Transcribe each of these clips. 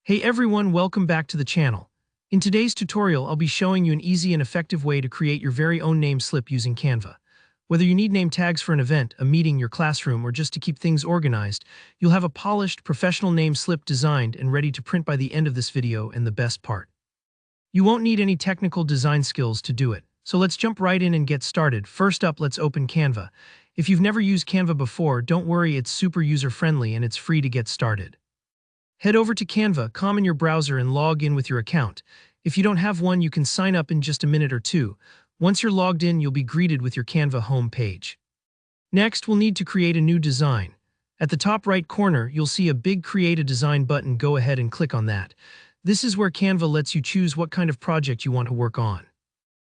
Hey everyone, welcome back to the channel. In today's tutorial, I'll be showing you an easy and effective way to create your very own name slip using Canva. Whether you need name tags for an event, a meeting, your classroom, or just to keep things organized, you'll have a polished, professional name slip designed and ready to print by the end of this video. And the best part, you won't need any technical design skills to do it. So let's jump right in and get started. First up, let's open Canva. If you've never used Canva before, don't worry, it's super user-friendly and it's free to get started. Head over to Canva.com in your browser and log in with your account. If you don't have one, you can sign up in just a minute or two. Once you're logged in, you'll be greeted with your Canva home page. Next, we'll need to create a new design. At the top right corner, you'll see a big Create a Design button. Go ahead and click on that. This is where Canva lets you choose what kind of project you want to work on.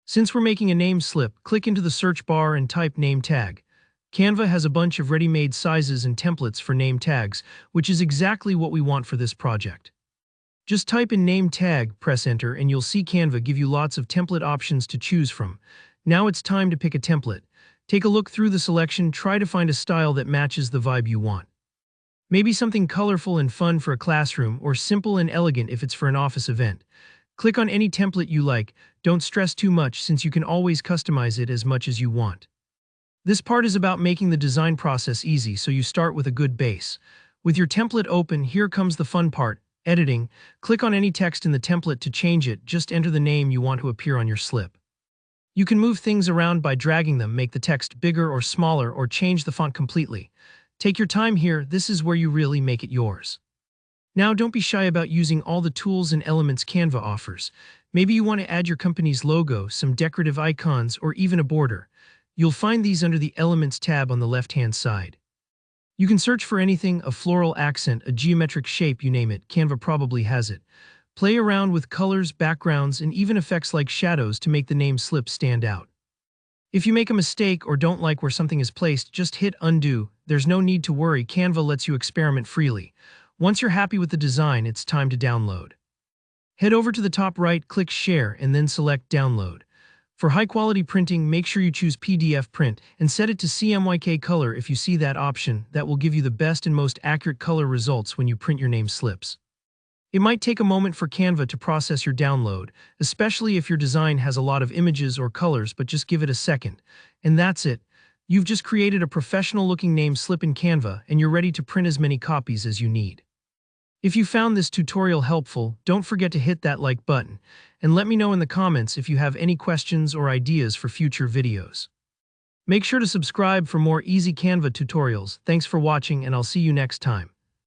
Since we're making a name slip, click into the search bar and type name tag. Canva has a bunch of ready-made sizes and templates for name tags, which is exactly what we want for this project. Just type in name tag, press enter, and you'll see Canva give you lots of template options to choose from. Now it's time to pick a template. Take a look through the selection, try to find a style that matches the vibe you want. Maybe something colorful and fun for a classroom, or simple and elegant if it's for an office event. Click on any template you like. Don't stress too much since you can always customize it as much as you want. This part is about making the design process easy, so you start with a good base. With your template open, here comes the fun part, editing. Click on any text in the template to change it. Just enter the name you want to appear on your slip. You can move things around by dragging them, make the text bigger or smaller, or change the font completely. Take your time here, this is where you really make it yours. Now don't be shy about using all the tools and elements Canva offers. Maybe you want to add your company's logo, some decorative icons, or even a border. You'll find these under the Elements tab on the left-hand side. You can search for anything, a floral accent, a geometric shape, you name it, Canva probably has it. Play around with colors, backgrounds, and even effects like shadows to make the name slip stand out. If you make a mistake or don't like where something is placed, just hit undo. There's no need to worry, Canva lets you experiment freely. Once you're happy with the design, it's time to download. Head over to the top right, click Share, and then select Download. For high-quality printing, make sure you choose PDF print and set it to CMYK color. If you see that option, that will give you the best and most accurate color results when you print your name slips. It might take a moment for Canva to process your download, especially if your design has a lot of images or colors, but just give it a second. And that's it. You've just created a professional-looking name slip in Canva, and you're ready to print as many copies as you need. If you found this tutorial helpful, don't forget to hit that like button, and let me know in the comments if you have any questions or ideas for future videos. Make sure to subscribe for more easy Canva tutorials. Thanks for watching, and I'll see you next time.